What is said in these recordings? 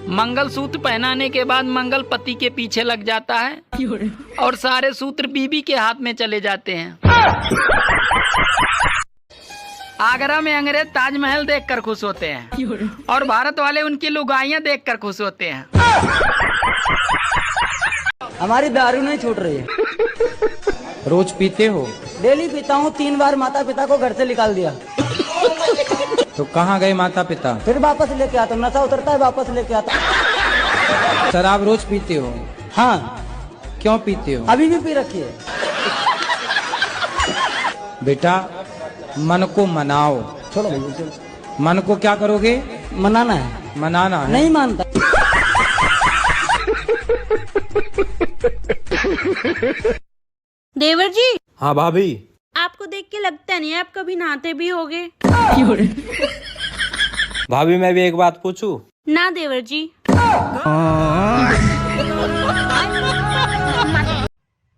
मंगलसूत्र पहनाने के बाद मंगल पति के पीछे लग जाता है और सारे सूत्र बीबी के हाथ में चले जाते हैं। आगरा में अंग्रेज ताजमहल देखकर खुश होते हैं और भारत वाले उनकी लुगाइयां देखकर खुश होते हैं। हमारी दारू नहीं छूट रही है। रोज पीते हो? डेली पीता हूँ, 3 बार माता पिता को घर से निकाल दिया। तो कहाँ गए माता पिता? फिर वापस लेके आता, नशा उतरता है वापस लेके आता। शराब रोज पीते हो? हाँ। क्यों पीते हो? अभी भी पी रखी है। बेटा मन को मनाओ। छोड़ो भैया। मन को क्या करोगे? मनाना है। मनाना है? नहीं मानता। देवर जी। हाँ भाभी। आपको देख के लगता नहीं है आप कभी नहाते भी होगे। भाभी मैं भी एक बात पूछूं? ना देवर जी।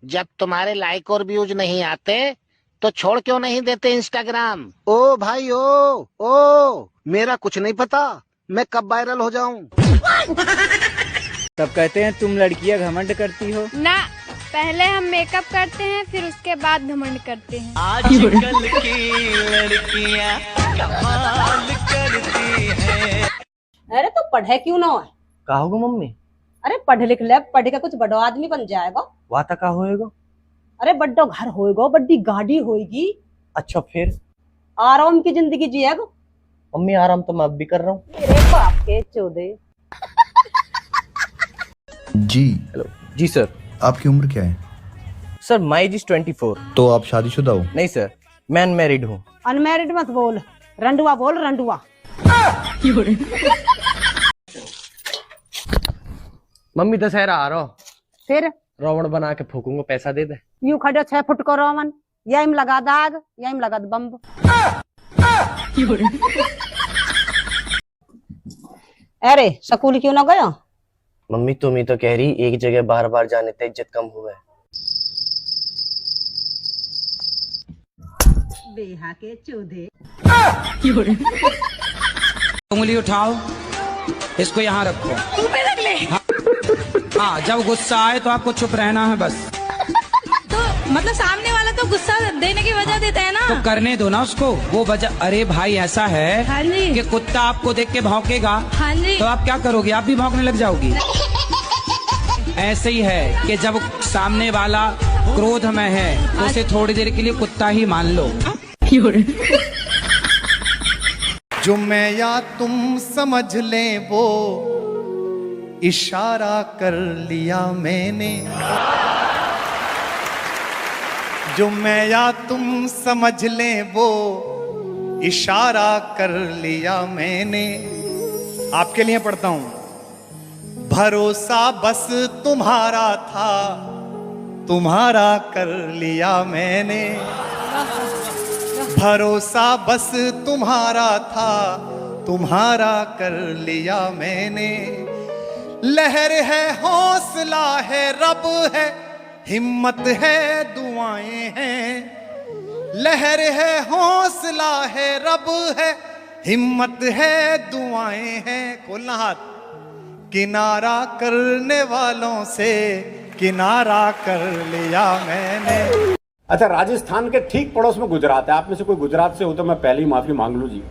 जब तुम्हारे लाइक और व्यूज नहीं आते तो छोड़ क्यों नहीं देते इंस्टाग्राम? ओ भाई ओ मेरा कुछ नहीं पता मैं कब वायरल हो जाऊं। तब कहते हैं तुम लड़कियां घमंड करती हो। ना, पहले हम मेकअप करते हैं फिर उसके बाद घमंड करते हैं। आजकल की लड़कियां कमाल करती हैं। अरे तो पढ़े क्यों ना है? का होगा मम्मी? अरे पढ़ लिख ले, पढ़ के कुछ बड़ो आदमी बन जाएगा। वाता का होएगा? अरे बड्डो घर होएगा, बड्डी गाड़ी होएगी। अच्छा फिर? आराम की जिंदगी जिएगा। मम्मी आराम तो मैं अब भी कर रहा हूँ। मेरे बाप के चौदे। जी हेलो। जी सर। आपकी उम्र क्या है? Sir my age is 24। तो आप शादीशुदा हो? नहीं सर, मैं अनमैरिड हूँ। अनमैरिड मत बोल, रंडुआ बोल, रंडुआ। मम्मी दशहरा आ रहा हो, फिर रावण बना के फूकूंगा, पैसा दे दे। यूं खड़े 6 फुट को रोमन, यही लगा दाग, यही लगा बम्ब। अरे स्कूल क्यों ना गया? मम्मी तुम ही तो कह रही एक जगह बार बार जाने से इज्जत कम हुआ है। बेहा के चौधे। उंगली उठाओ, इसको यहाँ रखो। हाँ, जब गुस्सा आए तो आपको चुप रहना है बस। तो मतलब सामने वाला तो गुस्सा देने की वजह देता है ना। तो करने दो ना उसको वो वजह। अरे भाई ऐसा है हाँ जी। कि कुत्ता आपको देख के भौंकेगा, हाँ जी। तो आप क्या करोगे? आप भी भौंकने लग जाओगी। ऐसे ही है कि जब सामने वाला क्रोध में है तो उसे थोड़ी देर के लिए कुत्ता ही मान लो। जो मैं या तुम समझ ले वो इशारा कर लिया मैंने। जो मैं या तुम समझ ले वो इशारा कर लिया मैंने। आपके लिए पढ़ता हूं। भरोसा बस तुम्हारा था, तुम्हारा कर लिया मैंने। भरोसा बस तुम्हारा था, तुम्हारा कर लिया मैंने। लहर है, हौसला है, रब है, हिम्मत है, दुआएं हैं। लहर है, हौसला है, रब है, हिम्मत है, दुआएं हैं। खोलना हाथ। किनारा करने वालों से किनारा कर लिया मैंने। अच्छा, राजस्थान के ठीक पड़ोस में गुजरात है। आप में से कोई गुजरात से हो तो मैं पहले ही माफी मांग लूं जी।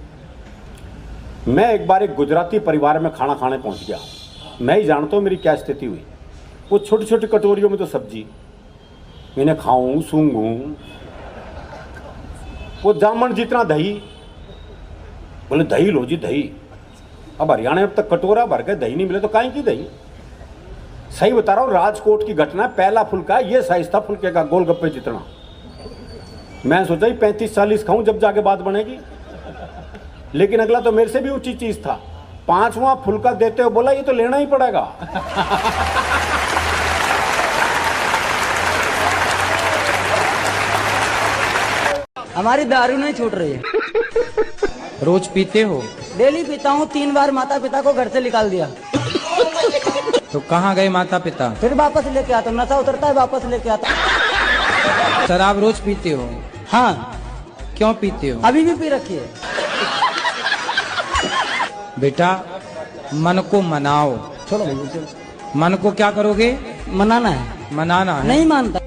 मैं एक बार एक गुजराती परिवार में खाना खाने पहुंच गया। मैं ही जानता हूं मेरी क्या स्थिति हुई। वो छोटी छोटी कटोरियों में तो सब्जी, इन्हें खाऊं सूंघूं। वो जामन जितना दही, बोले दही लो जी दही। अब हरियाणा में अब तक कटोरा भर के दही नहीं मिले तो काहे की दही। सही बता रहा हूं, राजकोट की घटना। पहला फुल्का ये साइज था फुल्के का, गोलगप्पे जितना। मैं सोचा ही 35-40 खाऊं जब जाके बात बनेगी, लेकिन अगला तो मेरे से भी ऊंची चीज था। 5वां फुल्का देते हो बोला ये तो लेना ही पड़ेगा। हमारी दारू नहीं छूट रही है। रोज पीते हो? डेली पीता हूँ, 3 बार माता पिता को घर से निकाल दिया। तो कहाँ गए माता पिता? फिर वापस लेके आता, नशा उतरता है वापस लेके आता। शराब रोज पीते हो? हाँ। क्यों पीते हो? अभी भी पी रखी है। बेटा मन को मनाओ। छोड़ो भैया चलो। मन को क्या करोगे? मनाना है। मनाना है। नहीं मानता।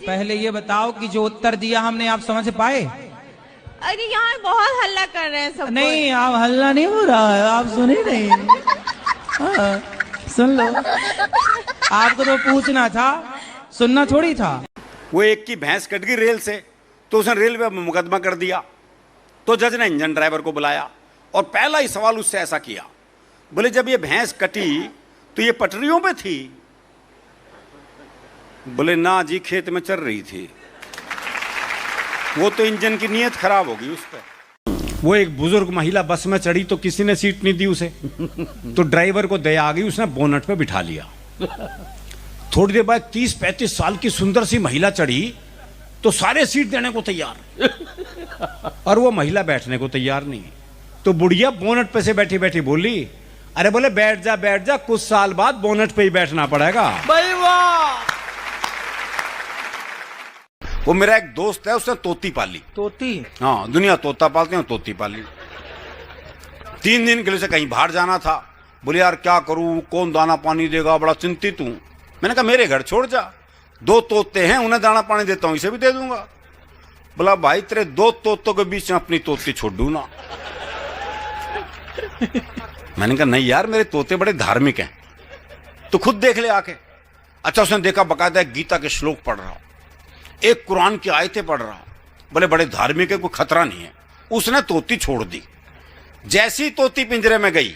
पहले ये बताओ कि जो उत्तर दिया हमने आप समझ पाए? अरे यहाँ बहुत हल्ला कर रहे हैं सब। नहीं, आप हल्ला नहीं हो रहा है, आप सुने नहीं। हाँ, सुन लो। आपको तो पूछना था, सुनना थोड़ी था। वो एक की भैंस कट गई रेल से, तो उसने रेलवे में मुकदमा कर दिया। तो जज ने इंजन ड्राइवर को बुलाया और पहला ही सवाल उससे ऐसा किया, बोले जब ये भैंस कटी तो ये पटरियों पे थी? बोले ना जी, खेत में चल रही थी। वो तो इंजन की नीयत खराब होगी उस पर। वो एक बुजुर्ग महिला बस में चढ़ी तो किसी ने सीट नहीं दी उसे, तो ड्राइवर को दया आ गई, उसने बोनट पे बिठा लिया। थोड़ी देर बाद 30-35 साल की सुंदर सी महिला चढ़ी तो सारे सीट देने को तैयार, और वो महिला बैठने को तैयार नहीं। तो बुढ़िया बोनट पे से बैठी बैठी बोली, अरे बोले बैठ जा, कुछ साल बाद बोनट पे ही बैठना पड़ेगा। भाई वाह। वो मेरा एक दोस्त है, उसने तोती पाली। तोती? हाँ, दुनिया तोता पालते हैं, तोती पाली। 3 दिन के लिए से कहीं बाहर जाना था। बोले यार क्या करूं, कौन दाना पानी देगा, बड़ा चिंतित हूं। मैंने कहा मेरे घर छोड़ जा, 2 तोते हैं, उन्हें दाना पानी देता हूं, इसे भी दे दूंगा। बोला भाई तेरे 2 तोतों के बीच में अपनी तोती छोड़ दूं ना। मैंने कहा नहीं यार, मेरे तोते बड़े धार्मिक हैं, तो खुद देख ले आके। अच्छा, उसने देखा बकायदा एक गीता के श्लोक पढ़ रहा, एक कुरान की आयतें पढ़ रहा। बोले बड़े धार्मिक है, कोई खतरा नहीं है। उसने तोती छोड़ दी। जैसी तोती पिंजरे में गई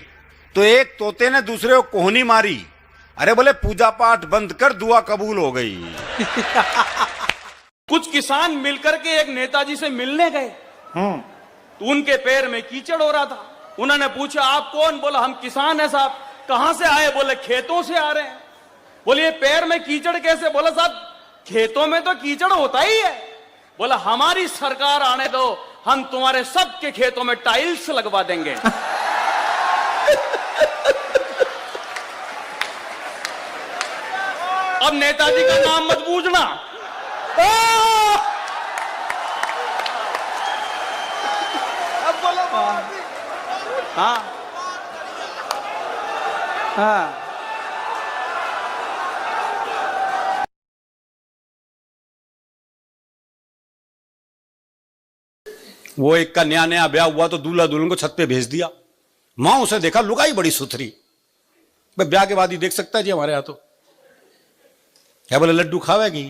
तो एक तोते ने दूसरे को कोहनी मारी। अरे बोले पूजा पाठ बंद कर, दुआ कबूल हो गई। कुछ किसान मिलकर के एक नेताजी से मिलने गए, तो उनके पैर में कीचड़ हो रहा था। उन्होंने पूछा आप कौन? बोला हम किसान है साहब। कहां से आए? बोले खेतों से आ रहे हैं। बोले ये पैर में कीचड़ कैसे? बोला साहब खेतों में तो कीचड़ होता ही है। बोला हमारी सरकार आने दो, हम तुम्हारे सबके खेतों में टाइल्स लगवा देंगे। अब नेताजी का नाम मत पूछना। अब बोलो हाँ हाँ। वो एक का नया ब्याह हुआ तो दूल्हा दुल्हन को छत पे भेज दिया। मां उसे देखा, लुगाई बड़ी सुथरी। भाई ब्याह के बाद ही देख सकता है जी हमारे यहां तो। क्या बोले लड्डू खावेगी?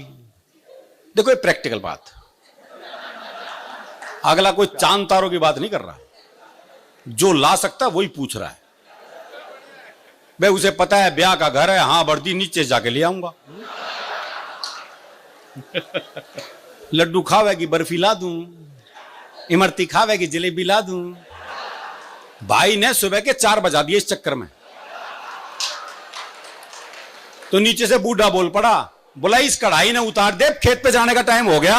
देखो ये प्रैक्टिकल बात, अगला कोई चांद तारों की बात नहीं कर रहा, जो ला सकता वही पूछ रहा है। भाई उसे पता है ब्याह का घर है, हाँ वर्दी नीचे जाके ले आऊंगा। लड्डू खावेगी, बर्फी ला दूं, इमरती खावेगी, जलेबी ला दूं। भाई ने सुबह के 4 बजा दिए इस चक्कर में। तो नीचे से बूढ़ा बोल पड़ा, बोला इस कढ़ाई ने उतार दे, खेत पे जाने का टाइम हो गया।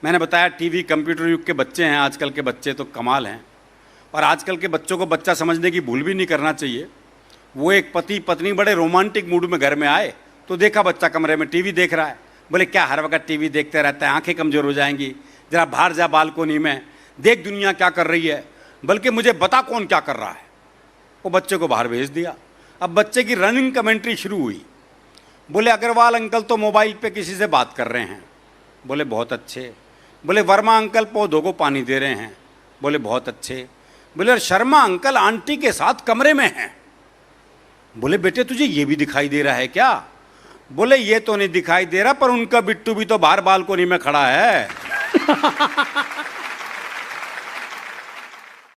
मैंने बताया टीवी कंप्यूटर युग के बच्चे हैं, आजकल के बच्चे तो कमाल हैं। और आजकल के बच्चों को बच्चा समझने की भूल भी नहीं करना चाहिए। वो एक पति पत्नी बड़े रोमांटिक मूड में घर में आए तो देखा बच्चा कमरे में टीवी देख रहा है। बोले क्या हर वक्त टीवी देखते रहता है, आंखें कमजोर हो जाएंगी, जरा बाहर जा बालकोनी में देख दुनिया क्या कर रही है, बल्कि मुझे बता कौन क्या कर रहा है। वो बच्चे को बाहर भेज दिया। अब बच्चे की रनिंग कमेंट्री शुरू हुई। बोले अग्रवाल अंकल तो मोबाइल पे किसी से बात कर रहे हैं। बोले बहुत अच्छे। बोले वर्मा अंकल पौधों को पानी दे रहे हैं। बोले बहुत अच्छे। बोले शर्मा अंकल आंटी के साथ कमरे में हैं। बोले बेटे तुझे ये भी दिखाई दे रहा है क्या? बोले ये तो नहीं दिखाई दे रहा, पर उनका बिट्टू भी तो बाहर बालकोनी में खड़ा है।